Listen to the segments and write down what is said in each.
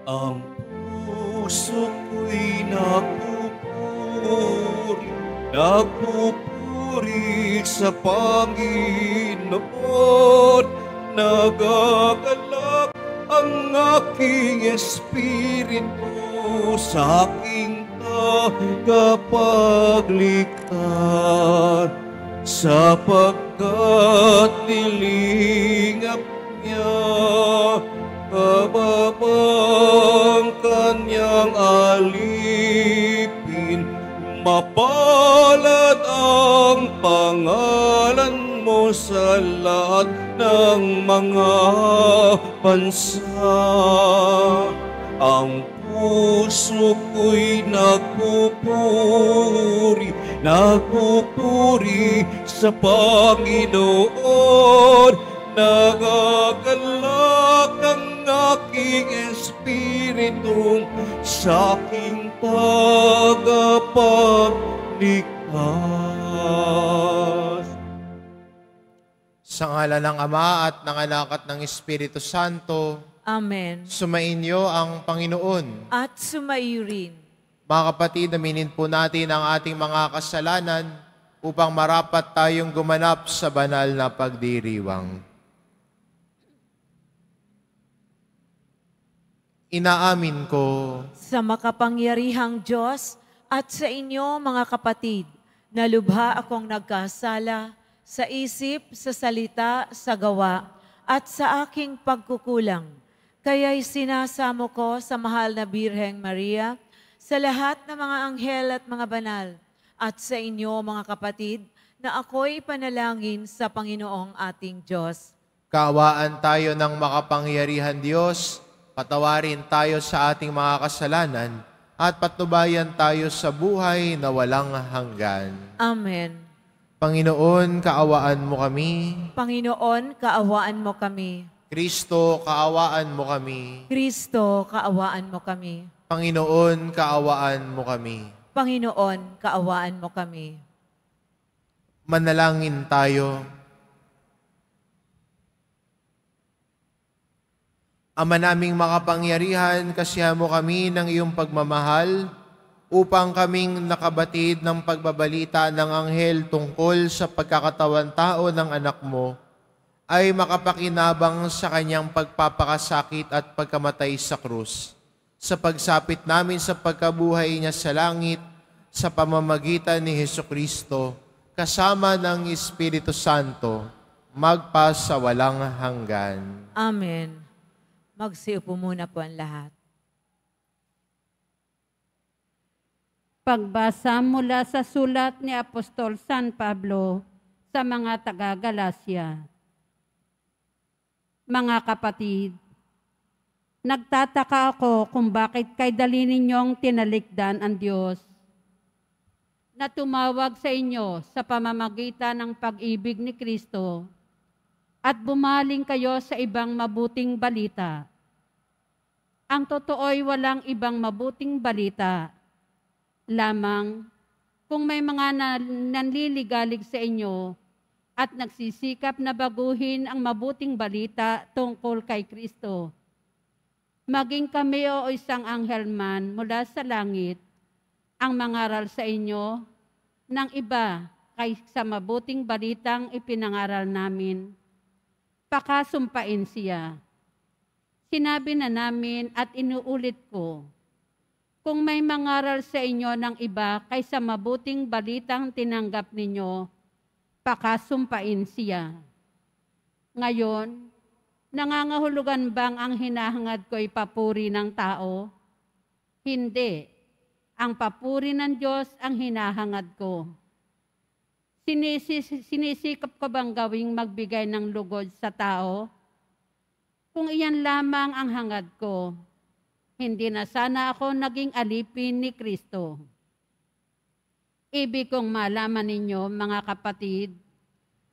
Ang puso ko'y nagpupuri, nagpupuri sa Panginoon. Nagagalak ang aking espiritu sa aking tagapaglikha, sapagkat nilingap niya kababang kanyang alipin. Mapalad ang pangalan mo sa lahat ng mga bansa. Ang puso ko'y nagpupuri, nagpupuri sa Panginoon. Nagagalak ang aking espiritu sa aking tagapagligtas. Sa ngalan ng Ama at ng Anak at ng Espiritu Santo. Amen. Sumainyo ang Panginoon. At sumaiyo rin. Mga kapatid, aminin po natin ang ating mga kasalanan upang marapat tayong gumanap sa banal na pagdiriwang. Inaamin ko Sa makapangyarihang Diyos at sa inyo mga kapatid, na lubha akong nagkasala sa isip, sa salita, sa gawa, at sa aking pagkukulang. Kaya'y sinasamo ko sa mahal na Birheng Maria, sa lahat ng mga anghel at mga banal, at sa inyo mga kapatid, na ako'y panalangin sa Panginoong ating Diyos. kaawaan tayo ng makapangyarihan Diyos, patawarin tayo sa ating mga kasalanan, at patnubayan tayo sa buhay na walang hanggan. Amen. Panginoon, kaawaan mo kami. Panginoon, kaawaan mo kami. Kristo, kaawaan mo kami. Kristo, kaawaan mo kami. Panginoon, kaawaan mo kami. Panginoon, kaawaan mo kami. Manalangin tayo. Ama naming makapangyarihan, kasihan mo kami ng iyong pagmamahal upang kaming nakabatid ng pagbabalita ng anghel tungkol sa pagkakatawan tao ng anak mo ay makapakinabang sa kanyang pagpapakasakit at pagkamatay sa krus. Sa pagsapit namin sa pagkabuhay niya sa langit, sa pamamagitan ni Hesukristo, kasama ng Espiritu Santo, magpa sa walang hanggan. Amen. Magsiupo muna po ang lahat. Pagbasa mula sa sulat ni Apostol San Pablo sa mga taga-Galasya. Mga kapatid, nagtataka ako kung bakit kay dali ninyong tinalikdan ang Diyos na tumawag sa inyo sa pamamagitan ng pag-ibig ni Kristo at bumaling kayo sa ibang mabuting balita. Ang totoo'y walang ibang mabuting balita, lamang kung may mga nanliligalig sa inyo at nagsisikap na baguhin ang mabuting balita tungkol kay Kristo. Maging kami o isang anghel man mula sa langit, ang mangaral sa inyo ng iba kaysa mabuting balitang ipinangaral namin, pakasumpain siya. Sinabi na namin at inuulit ko, kung may mangaral sa inyo ng iba kaysa mabuting balitang tinanggap ninyo, pakasumpain siya. Ngayon, nangangahulugan bang ang hinahangad ko'y papuri ng tao? Hindi. Ang papuri ng Diyos ang hinahangad ko. Sinisikap ko bang gawing magbigay ng lugod sa tao? Kung iyan lamang ang hangad ko, hindi na sana ako naging alipin ni Kristo. Ibig kong malaman ninyo, mga kapatid,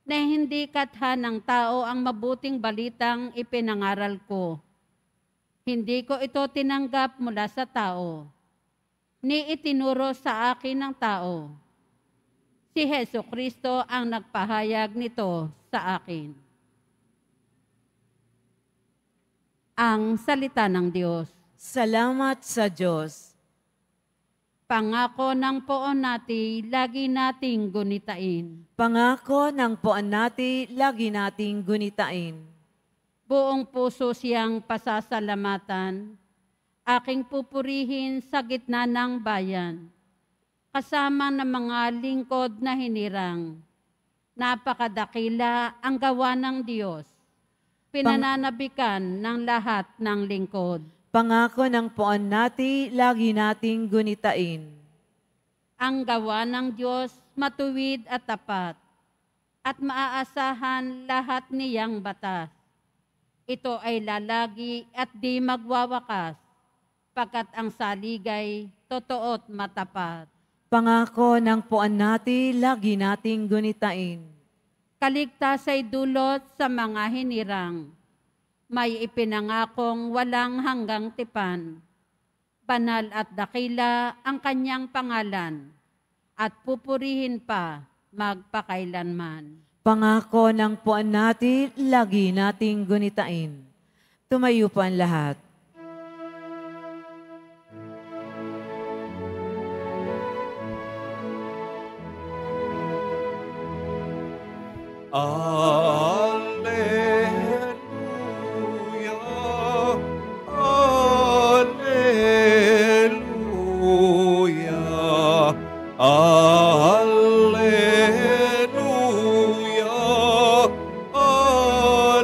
na hindi katha ng tao ang mabuting balitang ipinangaral ko. Hindi ko ito tinanggap mula sa tao, ni itinuro sa akin ng tao. Si Hesukristo ang nagpahayag nito sa akin. Ang salita ng Diyos. Salamat sa Diyos. Pangako ng poon natin, lagi nating gunitain. Pangako ng puan natin, lagi nating gunitain. Buong puso siyang pasasalamatan, aking pupurihin sa gitna ng bayan, kasama ng mga lingkod na hinirang. Napakadakila ang gawa ng Diyos, pinananabikan ng lahat ng lingkod. Pangako ng puan natin, lagi nating gunitain. Ang gawa ng Diyos matuwid at tapat, at maaasahan lahat niyang batas. Ito ay lalagi at di magwawakas, pagkat ang saligay totoo't matapat. Pangako ng puan natin, lagi nating gunitain. Kaligtas ay dulot sa mga hinirang, may ipinangakong walang hanggang tipan. Banal at dakila ang kanyang pangalan, at pupurihin pa magpakailanman. Pangako ng puan natin, lagi nating gunitain. Tumayo po ang lahat. Alleluia, alleluia, alleluia, alleluia.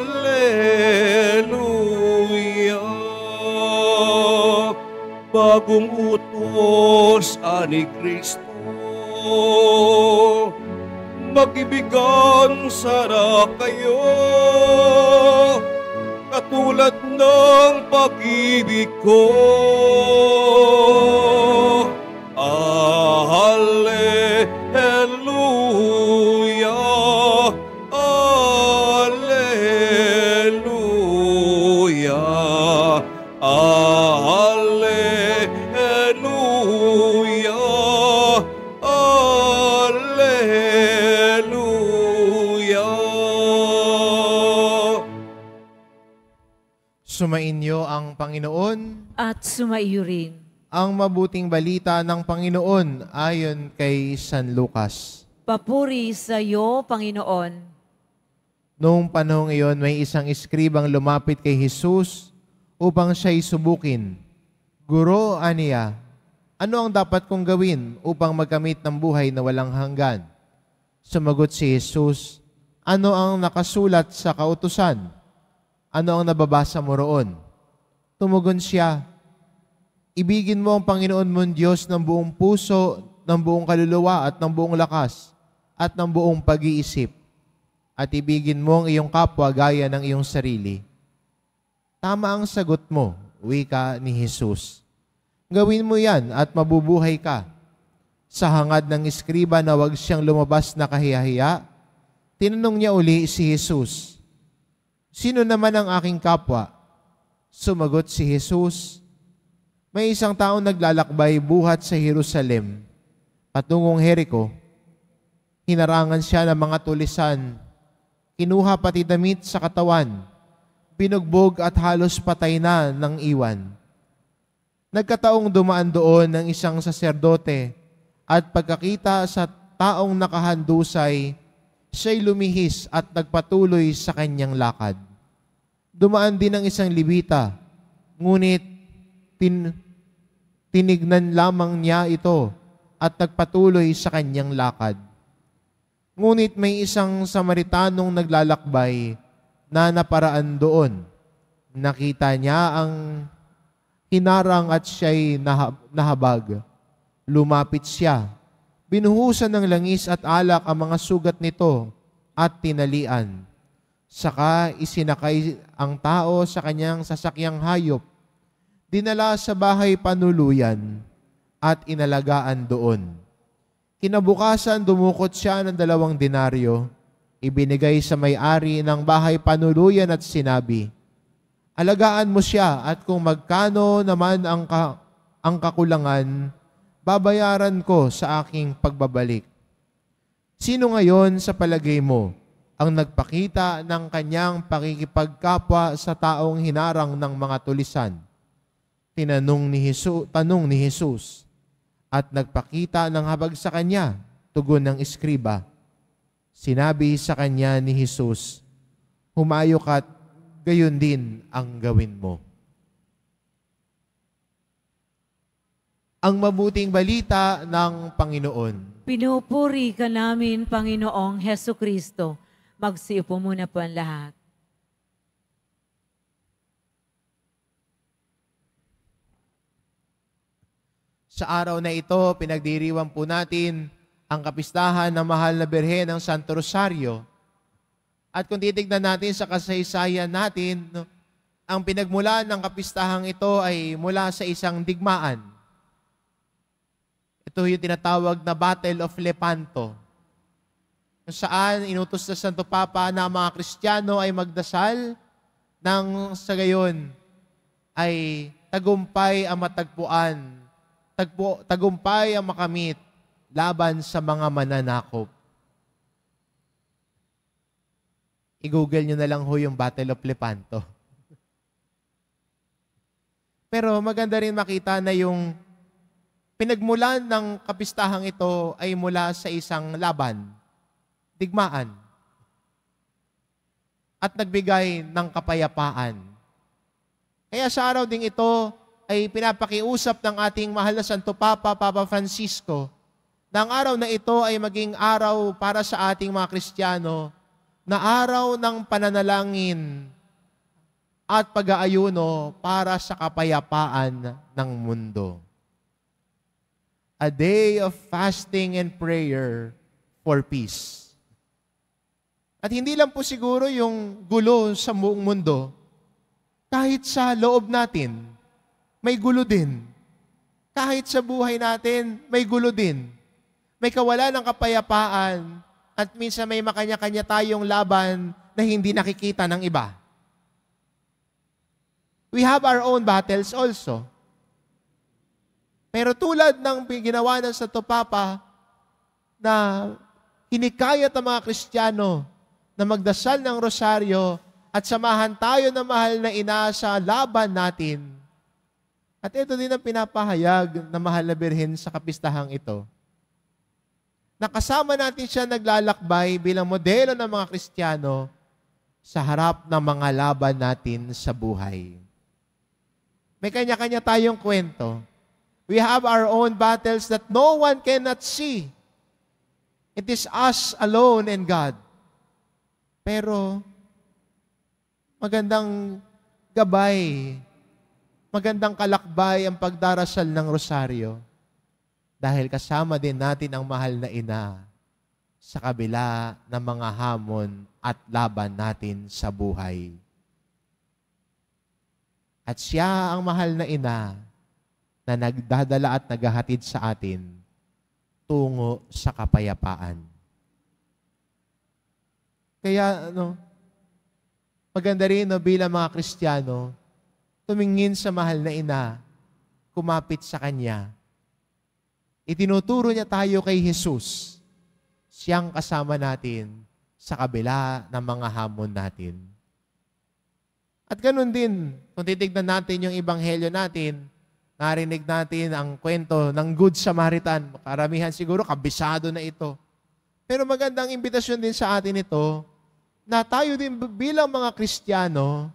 Bagong utos ani Kristo, mag-ibigan sana kayo, katulad ng pag-ibig ko. Alleluia, alleluia, alleluia, alleluia. Sumainyo ang Panginoon. At sumaiyo rin. Ang mabuting balita ng Panginoon ayon kay San Lucas. Papuri sa iyo, Panginoon. Noong panahong iyon, may isang eskribang lumapit kay Jesus upang siya'y subukin. Guro, aniya, ano ang dapat kong gawin upang magkamit ng buhay na walang hanggan? Sumagot si Jesus, ano ang nakasulat sa kautusan? Ano ang nababasa mo roon? Tumugon siya, ibigin mo ang Panginoon mong Diyos ng buong puso, ng buong kaluluwa at ng buong lakas at ng buong pag-iisip. At ibigin mo ang iyong kapwa gaya ng iyong sarili. Tama ang sagot mo, wika ni Jesus. Gawin mo yan at mabubuhay ka. Sa hangad ng eskriba na wag siyang lumabas na kahiyahiya, tinanong niya uli si Jesus, sino naman ang aking kapwa? Sumagot si Jesus, may isang taong naglalakbay buhat sa Jerusalem, patungong Jericho. Hinarangan siya ng mga tulisan, kinuha pati damit sa katawan, binugbog at halos patay na ng iwan. Nagkataong dumaan doon ng isang saserdote at pagkakita sa taong nakahandusay, siya'y lumihis at nagpatuloy sa kanyang lakad. Dumaan din ang isang Levita, ngunit tinignan lamang niya ito at nagpatuloy sa kanyang lakad. Ngunit may isang Samaritanong naglalakbay na naparaan doon. Nakita niya ang hinarang at siya'y nahabag. Lumapit siya. Binuhusan ng langis at alak ang mga sugat nito at tinalian. Saka isinakay ang tao sa kanyang sasakyang hayop. Dinala sa bahay panuluyan at inalagaan doon. Kinabukasan, dumukot siya ng 2 denaryo, ibinigay sa may-ari ng bahay panuluyan at sinabi, alagaan mo siya at kung magkano naman ang kakulangan, babayaran ko sa aking pagbabalik. Sino ngayon sa palagay mo ang nagpakita ng kanyang pakikipagkapwa sa taong hinarang ng mga tulisan? Tanong ni Jesus, at nagpakita ng habag sa kanya, tugon ng eskriba. Sinabi sa kanya ni Jesus, humayo ka't gayon din ang gawin mo. Ang mabuting balita ng Panginoon. Pinupuri ka namin, Panginoong Heso Kristo. Magsiupo muna po ang lahat. Sa araw na ito, pinagdiriwang po natin ang kapistahan ng Mahal na Birhen ng Santo Rosario. At kung titignan natin sa kasaysayan natin, ang pinagmulan ng kapistahang ito ay mula sa isang digmaan. Ito yung tinatawag na Battle of Lepanto, kung saan inutos sa Santo Papa na mga Kristiyano ay magdasal nang sa gayon ay tagumpay ang matagpuan, tagumpay ang makamit laban sa mga mananakop. I-google nyo na lang ho yung Battle of Lepanto. Pero maganda rin makita na yung pinagmulan ng kapistahang ito ay mula sa isang laban, digmaan, at nagbigay ng kapayapaan. Kaya sa araw ding ito ay pinapakiusap ng ating mahal na Santo Papa, Papa Francisco, na ang araw na ito ay maging araw para sa ating mga Kristiyano, na araw ng pananalangin at pag-aayuno para sa kapayapaan ng mundo. A day of fasting and prayer for peace. At hindi lang po siguro yung gulo sa buong mundo, kahit sa loob natin, may gulo din. Kahit sa buhay natin, may gulo din. May kawalan ng kapayapaan at minsan may makanya-kanya tayong laban na hindi nakikita ng iba. We have our own battles also. Pero tulad ng ginawa ng Santo Papa na hinikayat ang mga Kristiyano na magdasal ng rosaryo at samahan tayo ng mahal na ina sa laban natin. At ito din ang pinapahayag na Mahal na Birhen sa kapistahang ito. Nakasama natin siya naglalakbay bilang modelo ng mga Kristiyano sa harap ng mga laban natin sa buhay. May kanya-kanya tayong kwento. We have our own battles that no one cannot see. It is us alone and God. Pero, magandang gabay, magandang kalakbay ang pagdarasal ng rosaryo. Dahil kasama din natin ang mahal na ina sa kabila ng mga hamon at laban natin sa buhay. At siya ang mahal na ina na nagdadala at naghahatid sa atin tungo sa kapayapaan. Kaya, maganda rin bilang mga Kristiyano, tumingin sa mahal na ina, kumapit sa Kanya. Itinuturo niya tayo kay Jesus, siyang kasama natin sa kabila ng mga hamon natin. At ganun din, kung titignan natin yung ebanghelyo natin, narinig natin ang kwento ng Good Samaritan. Karamihan siguro, kabisado na ito. Pero magandang imbitasyon din sa atin ito, na tayo din bilang mga Kristiyano,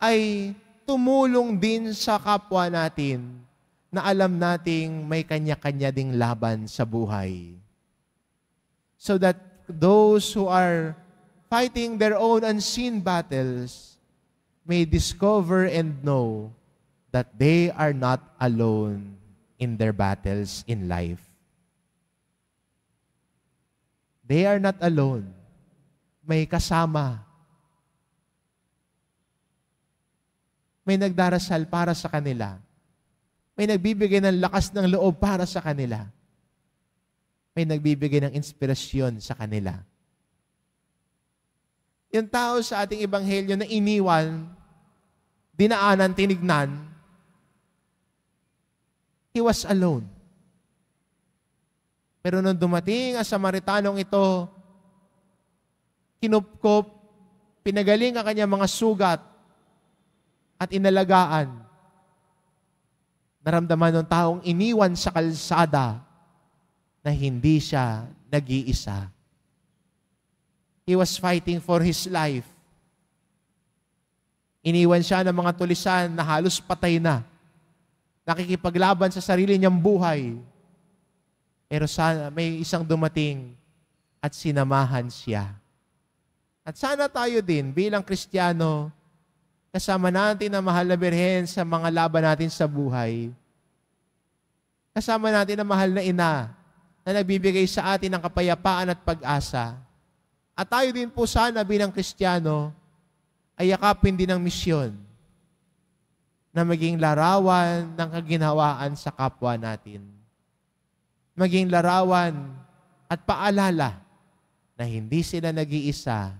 ay tumulong din sa kapwa natin na alam nating may kanya-kanya ding laban sa buhay. So that those who are fighting their own unseen battles may discover and know that they are not alone in their battles in life. They are not alone. May kasama. May nagdarasal para sa kanila. May nagbibigay ng lakas ng loob para sa kanila. May nagbibigay ng inspirasyon sa kanila. Yung tao sa ating ebanghelyo na iniwan, dinaanan, tinignan, he was alone. Pero nung dumating ang Samaritanong ito, kinupkop, pinagaling ang kanyang mga sugat at inalagaan. naramdaman ng taong iniwan sa kalsada na hindi siya nag-iisa. He was fighting for his life. Iniwan siya ng mga tulisan na halos patay na. Nakikipaglaban sa sarili niyang buhay. Pero sana may isang dumating at sinamahan siya. At sana tayo din bilang Kristiyano, kasama natin ang mahal na Birhen sa mga laban natin sa buhay. Kasama natin ang mahal na ina na nagbibigay sa atin ng kapayapaan at pag-asa. At tayo din po sana bilang Kristiyano ay yakapin din ang misyon na maging larawan ng kaginhawaan sa kapwa natin. Maging larawan at paalala na hindi sila nag-iisa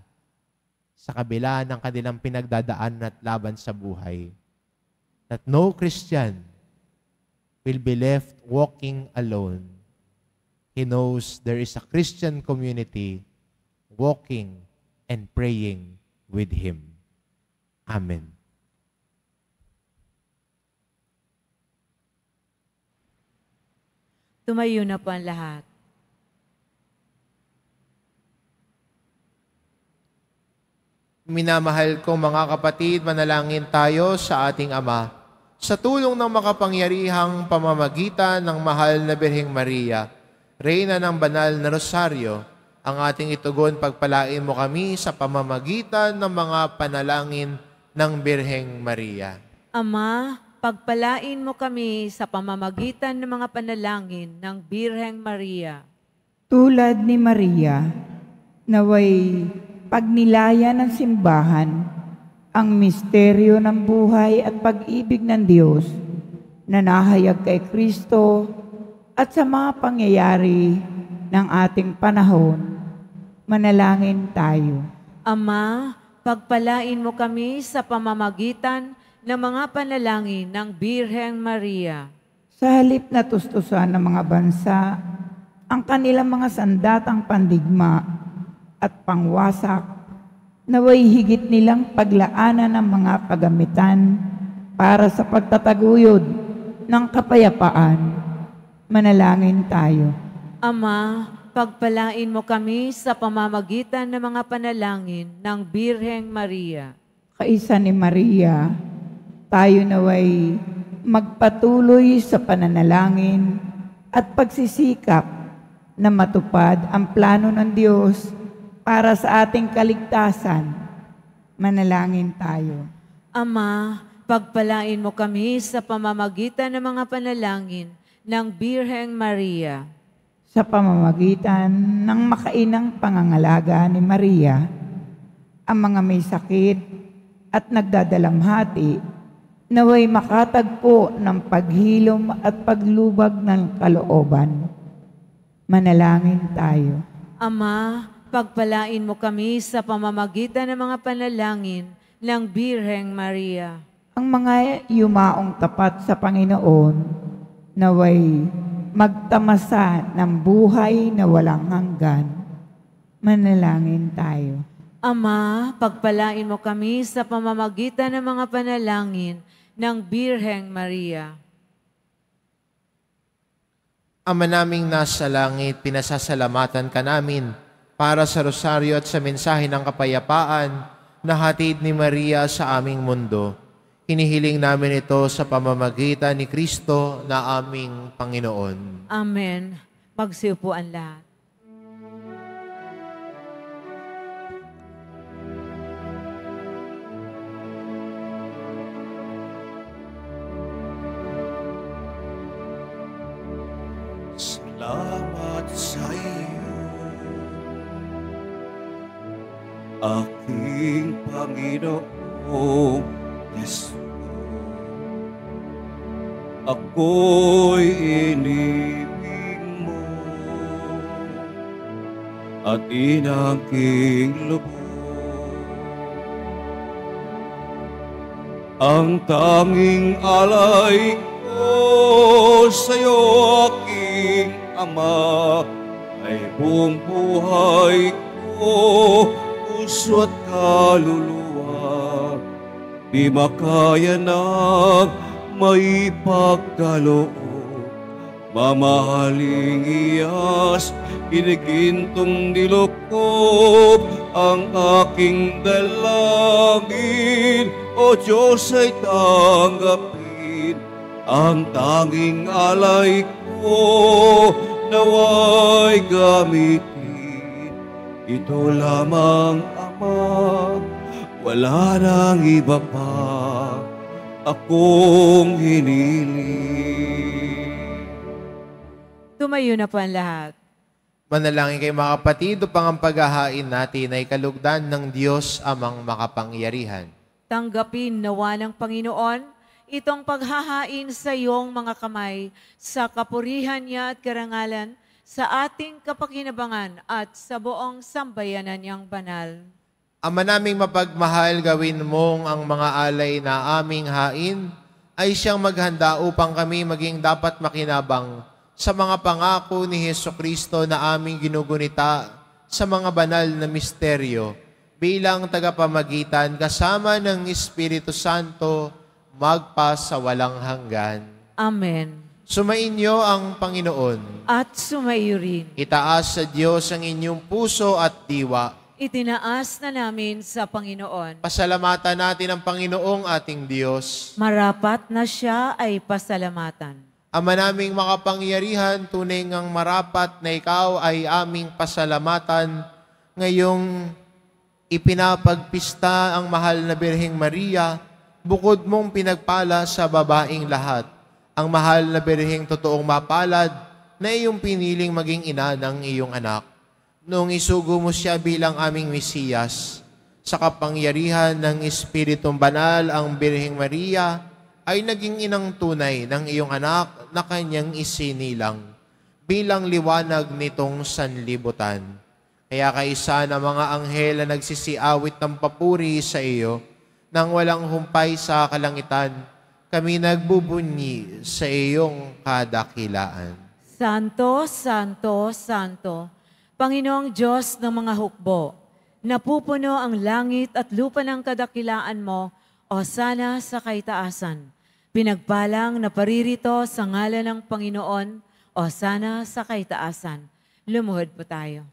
sa kabila ng kanilang pinagdadaan at laban sa buhay. That no Christian will be left walking alone. He knows there is a Christian community walking and praying with him. Amen. Tumayo na po ang lahat. Minamahal kong mga kapatid, manalangin tayo sa ating Ama. Sa tulong ng makapangyarihang pamamagitan ng mahal na Birheng Maria, Reyna ng Banal na Rosaryo, ang ating itugon, pagpalain mo kami sa pamamagitan ng mga panalangin ng Birheng Maria. Ama, pagpalain mo kami sa pamamagitan ng mga panalangin ng Birheng Maria. Tulad ni Maria, naway pagnilaya ng simbahan ang misteryo ng buhay at pag-ibig ng Diyos na nahayag kay Kristo at sa mga pangyayari ng ating panahon. Manalangin tayo. Ama, pagpalain mo kami sa pamamagitan ng mga panalangin ng Birheng Maria. Sa halip na tustusan ng mga bansa ang kanilang mga sandatang pandigma at pangwasak, naway higit nilang paglaanan ng mga kagamitan para sa pagtataguyod ng kapayapaan. Manalangin tayo. Ama, pagpalain mo kami sa pamamagitan ng mga panalangin ng Birheng Maria. Kaisa ni Maria, tayo naway magpatuloy sa pananalangin at pagsisikap na matupad ang plano ng Diyos para sa ating kaligtasan. Manalangin tayo. Ama, pagpalain mo kami sa pamamagitan ng mga panalangin ng Birheng Maria. Sa pamamagitan ng makainang pangangalaga ni Maria, ang mga may sakit at nagdadalamhati, naway makatagpo ng paghilom at paglubag ng kalooban. Manalangin tayo. Ama, pagpalain mo kami sa pamamagitan ng mga panalangin ng Birheng Maria. Ang mga yumaong tapat sa Panginoon, naway magtamasa ng buhay na walang hanggan. Manalangin tayo. Ama, pagpalain mo kami sa pamamagitan ng mga panalangin ng Birheng Maria. Ama naming nasa langit, pinasasalamatan ka namin para sa rosaryo at sa mensahe ng kapayapaan na hatid ni Maria sa aming mundo. Hinihiling namin ito sa pamamagitan ni Kristo na aming Panginoon. Amen. Magsiupo ang lahat. Salamat sa iyo, aking Panginoong Yesu. Ako'y inibig mo at inangking lubos. Ang tanging alay ko sa'yo, aking Ama, ay buong buhay ko, puso at kaluluwa. Di makaya ng may pagkaloob. Mamahaling iyas, inigintong nilukob ang aking dalangin. O Diyos ay tanggapin ang tanging alay ko, naway gamitin. Ito lamang, Ama, wala nang iba pa akong hiniling. Tumayo na po ang lahat. Manalangin kayo mga kapatid upang ang paghahain natin ay kalugdan ng Diyos amang makapangyarihan. Tanggapin nawa ng Panginoon itong paghahain sa iyong mga kamay sa kapurihan niya at karangalan sa ating kapakinabangan at sa buong sambayanan niyang banal. Ama naming mapagmahal, gawin mong ang mga alay na aming hain ay siyang maghanda upang kami maging dapat makinabang sa mga pangako ni Hesukristo na aming ginugunita sa mga banal na misteryo bilang tagapamagitan kasama ng Espiritu Santo magpa sa walang hanggan. Amen. Sumainyo ang Panginoon. At sumayo rin. Itaas sa Diyos ang inyong puso at diwa. Itinaas na namin sa Panginoon. Pasalamatan natin ang Panginoong ating Diyos. Marapat na siya ay pasalamatan. Ama naming makapangyarihan, tunay ngang marapat na ikaw ay aming pasalamatan ngayong ipinapagpista ang mahal na Birheng Maria, bukod mong pinagpala sa babaing lahat. Ang mahal na Birheng totoong mapalad na iyong piniling maging ina ng iyong anak. Noong isugo mo siya bilang aming Mesiyas, sa kapangyarihan ng Espiritong Banal, ang Birheng Maria ay naging inang tunay ng iyong anak na kanyang isinilang bilang liwanag nitong sanlibutan. Kaya kaisa ng mga anghel na nagsisiawit ng papuri sa iyo, nang walang humpay sa kalangitan, kami nagbubunyi sa iyong kadakilaan. Santo, Santo, Santo, Panginoong Diyos ng mga hukbo, napupuno ang langit at lupa ng kadakilaan mo, o sana sa kaitaasan. Pinagpalang na paririto sa ngalan ng Panginoon, o sana sa kaitaasan. Lumuhod po tayo.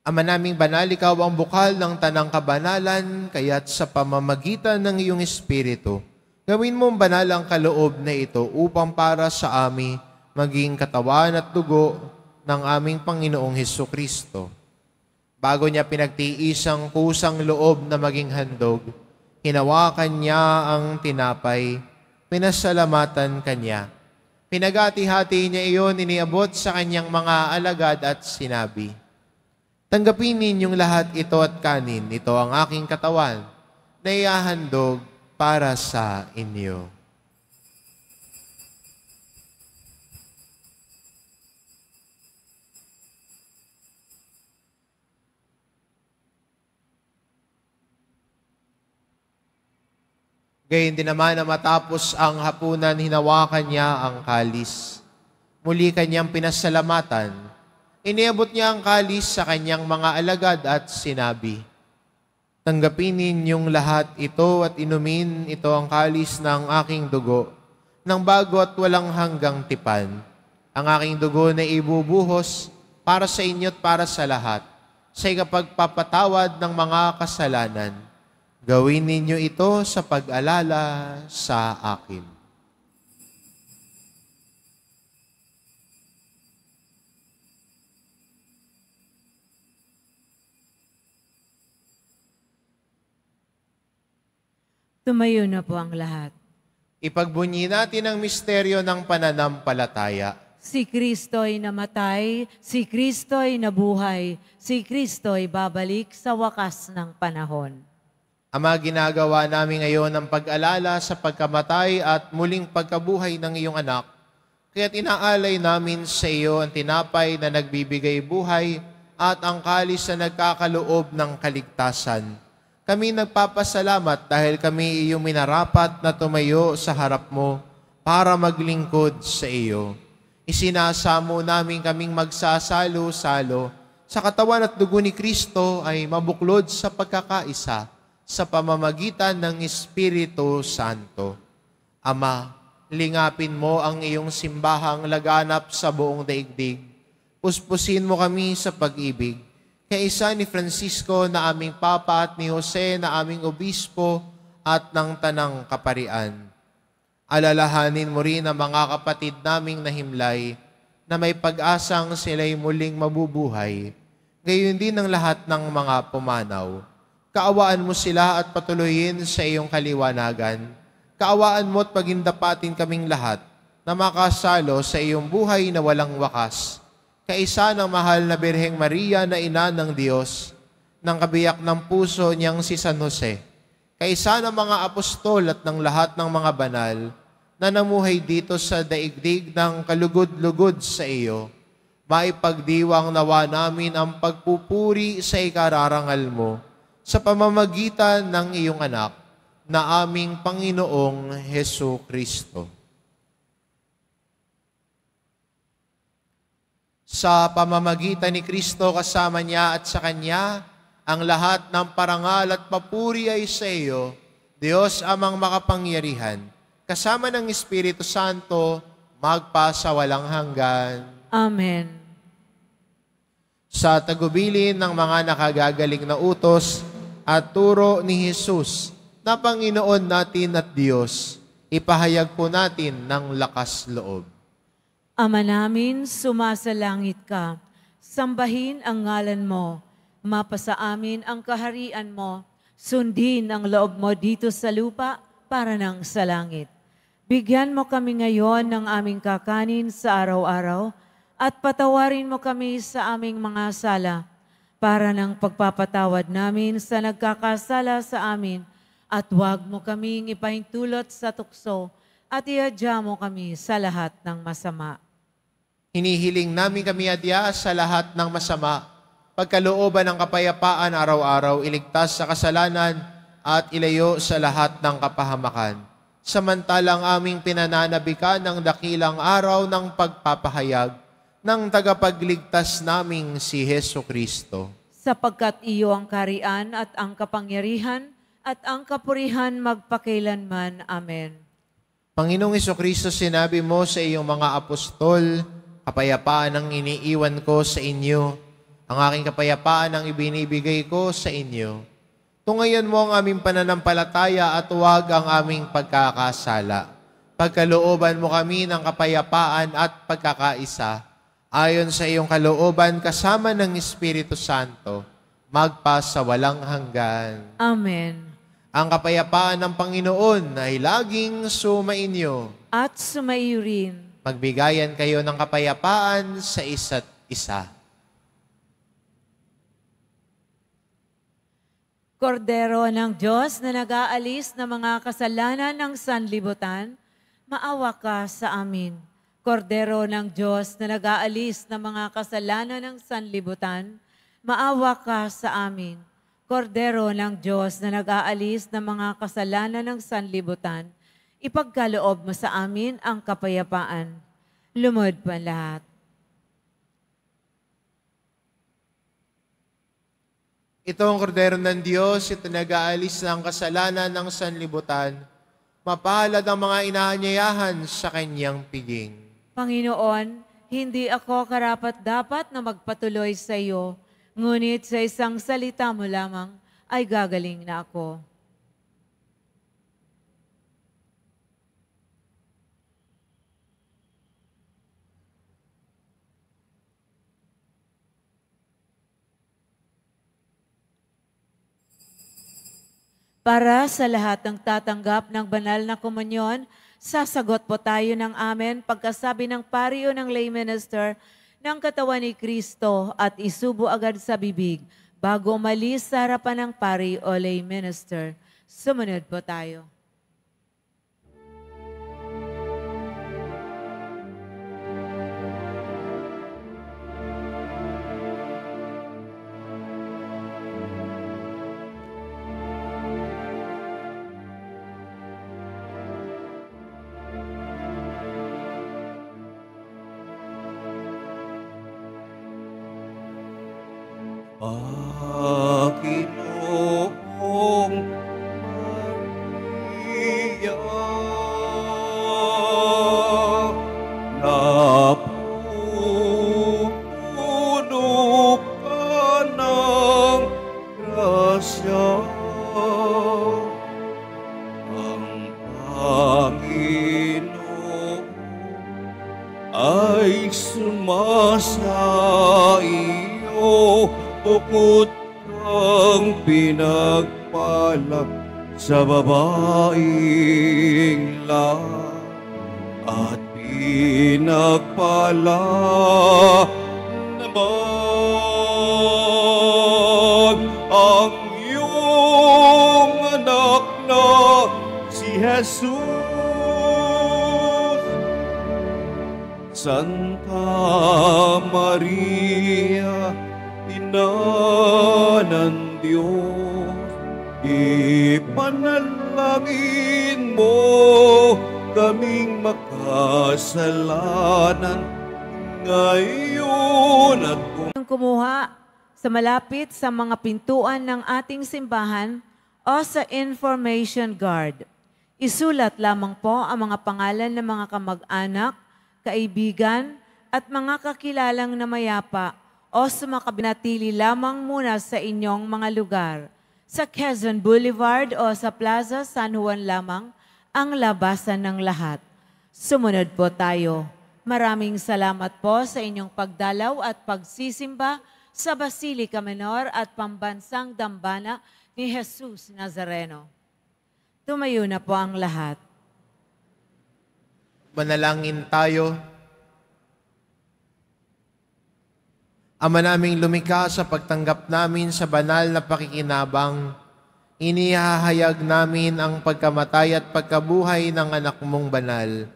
Ama naming banal, ikaw ang bukal ng tanang kabanalan, kaya't sa pamamagitan ng iyong Espiritu, gawin mong banal ang kaloob na ito upang para sa amin maging katawan at dugo ng aming Panginoong Hesukristo. Bago niya pinagtiis ang kusang loob na maging handog, hinawakan niya ang tinapay, pinasalamatan kanya. Pinagati-hati niya iyon, iniabot sa kanyang mga alagad at sinabi, "Tanggapin ninyong lahat ito at kanin, ito ang aking katawan, na iahandog para sa inyo." Gayon din naman na matapos ang hapunan, hinawakan niya ang kalis. Muli kanyang pinasalamatan. Iniabot niya ang kalis sa kanyang mga alagad at sinabi, "Tanggapin ninyong lahat ito at inumin ito ang kalis ng aking dugo, ng bago at walang hanggang tipan. Ang aking dugo na ibubuhos para sa inyo at para sa lahat, sa ikapagpapatawad ng mga kasalanan. Gawin ninyo ito sa pag-alala sa akin." Tumayo na po ang lahat. Ipagbunyi natin ang misteryo ng pananampalataya. Si Kristo'y namatay, si Kristo'y nabuhay, si Kristo'y babalik sa wakas ng panahon. Ama, ginagawa namin ngayon ang pag-alala sa pagkamatay at muling pagkabuhay ng iyong anak. Kaya't inaalay namin sa iyo ang tinapay na nagbibigay buhay at ang kalis na nagkakaloob ng kaligtasan. Kami nagpapasalamat dahil kami iyong minarapat na tumayo sa harap mo para maglingkod sa iyo. Isinasamo namin kaming magsasalo-salo sa katawan at dugo ni Kristo ay mabuklod sa pagkakaisa sa pamamagitan ng Espiritu Santo. Ama, lingapin mo ang iyong simbahang laganap sa buong daigdig. Puspusin mo kami sa pag-ibig. Kaisa ni Francisco na aming Papa at ni Jose na aming Obispo at ng Tanang Kaparian. Alalahanin mo rin ang mga kapatid naming nahimlay na may pag-asang sila'y muling mabubuhay. Gayon din ang lahat ng mga pumanaw. Kaawaan mo sila at patuloyin sa iyong kaliwanagan. Kaawaan mo at pagindapatin kaming lahat na makasalo sa iyong buhay na walang wakas. Kaisa ng mahal na Birheng Maria na ina ng Diyos, ng kabiyak ng puso niyang si San Jose, kaisa ng mga apostol at ng lahat ng mga banal na namuhay dito sa daigdig ng kalugod-lugod sa iyo, maipagdiwang nawa namin ang pagpupuri sa ikararangal mo sa pamamagitan ng iyong anak na aming Panginoong Hesu Kristo. Sa pamamagitan ni Kristo kasama niya at sa Kanya, ang lahat ng parangal at papuri ay sa iyo, Diyos amang makapangyarihan, kasama ng Espiritu Santo, magpa sa walang hanggan. Amen. Sa tagubilin ng mga nakagagaling na utos at turo ni Jesus na Panginoon natin at Diyos, ipahayag po natin ng lakas loob. Ama namin, sumasalangit ka. Sambahin ang ngalan mo. Mapasa amin ang kaharian mo. Sundin ang loob mo dito sa lupa para nang sa langit. Bigyan mo kami ngayon ng aming kakanin sa araw-araw at patawarin mo kami sa aming mga sala para ng pagpapatawad namin sa nagkakasala sa amin at huwag mo kaming ipahintulot sa tukso at iadya mo kami sa lahat ng masama. Hinihiling namin kami adya sa lahat ng masama, pagkalooban ng kapayapaan araw-araw, iligtas sa kasalanan at ilayo sa lahat ng kapahamakan. Samantalang aming pinananabikan ng dakilang araw ng pagpapahayag ng tagapagligtas naming si Hesu Kristo. Sapagkat iyo ang karian at ang kapangyarihan at ang kapurihan magpakailanman. Amen. Panginoong Jesucristo, sinabi mo sa iyong mga apostol, kapayapaan ang iniiwan ko sa inyo, ang aking kapayapaan ang ibinibigay ko sa inyo. Tungayan mo ang aming pananampalataya at huwag ang aming pagkakasala. Pagkalooban mo kami ng kapayapaan at pagkakaisa, ayon sa iyong kalooban kasama ng Espiritu Santo, magpa sa walang hanggan. Amen. Ang kapayapaan ng Panginoon ay laging sumainyo. At sumaiyo rin. Magbigayan kayo ng kapayapaan sa isa't isa. Kordero ng Diyos na nag-aalis ng mga kasalanan ng sanlibutan, maawa ka sa amin. Kordero ng Diyos na nag-aalis ng mga kasalanan ng sanlibutan, maawa ka sa amin. Kordero ng Diyos na nag-aalis ng mga kasalanan ng sanlibutan, ipagkaloob mo sa amin ang kapayapaan. Lumod pa lahat. Ito ang kordero ng Diyos, ito nag-aalis ng kasalanan ng sanlibutan. Mapalad ang mga inaanyayahan sa kanyang piging. Panginoon, hindi ako karapat-dapat na magpatuloy sa iyo, ngunit sa isang salita mo lamang ay gagaling na ako. Para sa lahat ng tatanggap ng banal na komunyon, sasagot po tayo ng amen pagkasabi ng pari o ng lay minister ng katawan ni Kristo at isubo agad sa bibig bago umalis sa harapan ng pari o lay minister. Sumunod po tayo. Panginoong Maria, ng grasya. Ang Panginoon ay sumasa iyo, bukod kang pinagpala sa babaeng lahat, at pinagpala naman ang iyong anak na si Jesus. Santa Maria, Ina ng Diyos, ipanalangin mo kaming makasalanan ngayon at Kumuha sa malapit sa mga pintuan ng ating simbahan o sa information guard. Isulat lamang po ang mga pangalan ng mga kamag-anak, kaibigan, at mga kakilalang na mayapa o sumakabinatili lamang muna sa inyong mga lugar. Sa Quezon Boulevard o sa Plaza San Juan lamang ang labasan ng lahat. Sumunod po tayo. Maraming salamat po sa inyong pagdalaw at pagsisimba sa Basilica Menor at Pambansang Dambana ni Jesus Nazareno. Tumayo na po ang lahat. Manalangin tayo. Ama naming lumikha, sa pagtanggap namin sa banal na pakikinabang, inihahayag namin ang pagkamatay at pagkabuhay ng anak mong banal.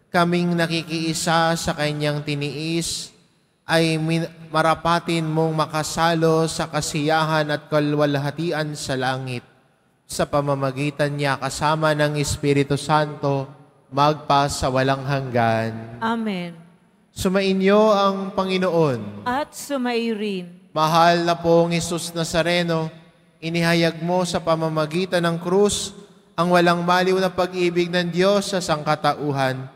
Kaming nakikiisa sa kanyang tiniis, ay marapatin mong makasalo sa kasiyahan at kalwalhatian sa langit. Sa pamamagitan niya kasama ng Espiritu Santo, magpa sa walang hanggan. Amen. Sumainyo ang Panginoon. At sumairin. Mahal na pong Jesus Nazareno, inihayag mo sa pamamagitan ng krus ang walang baliw na pag-ibig ng Diyos sa sangkatauhan.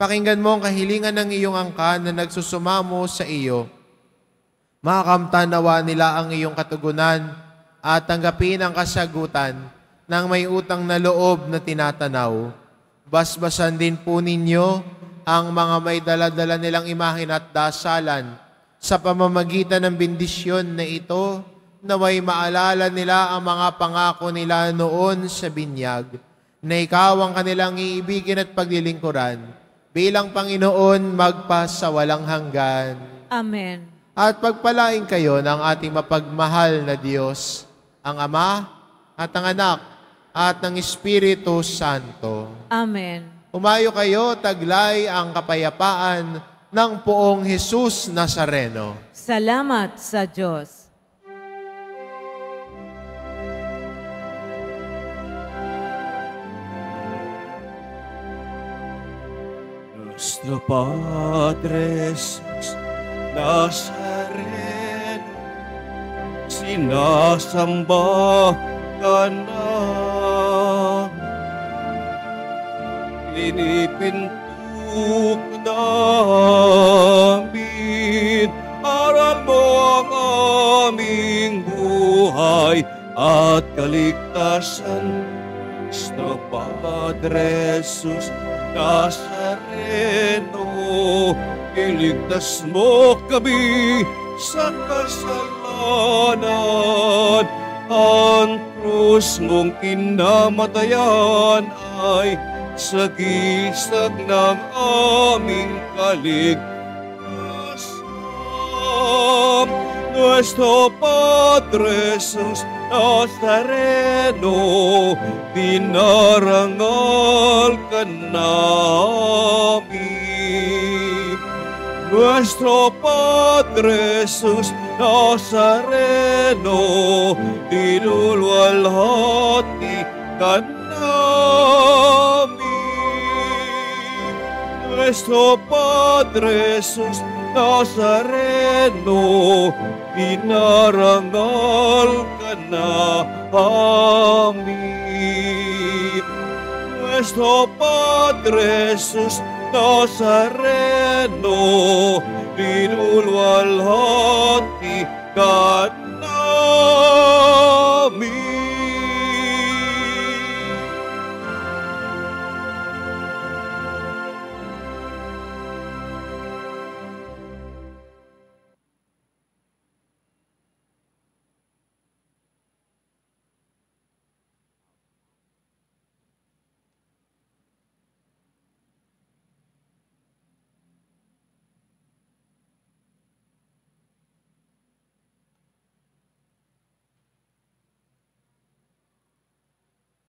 Pakinggan mo ang kahilingan ng iyong angkan na nagsusumamo sa iyo. Makamtanawa nila ang iyong katugunan at tanggapin ang kasagutan ng may utang na loob na tinatanaw. Basbasan din po ninyo ang mga may dala-dala nilang imahin at dasalan sa pamamagitan ng bendisyon na ito, naway maalala nila ang mga pangako nila noon sa binyag, na ikaw ang kanilang iibigin at paglilingkuran bilang Panginoon magpa sa walang hanggan. Amen. At pagpalain kayo ng ating mapagmahal na Diyos, ang Ama at ang Anak at ng Espiritu Santo. Amen. Umayo kayo, taglay ang kapayapaan ng poong Jesus Nazareno. Salamat sa Diyos. Nuestro Padre Jesus Nazareno, sinasamba ka namin. Pinipintuk namin, aral mo ang aming buhay at kaligtasan. Nuestro Padre Jesus Nazareno, iligtas mo kami sa kasalanan. Ang krus mong kinamatayan ay sagisag ng aming kaligtasan. Nuestro Padre Jesus Nazareno, dinarangal ka namin. Nuestro Padre Jesus Nazareno, dinulwalhati ka namin. Nuestro Padre Jesus Nazareno, dinarangal ka namin. Nuestro Padre Jesus Nazareno, dinulwalhati ka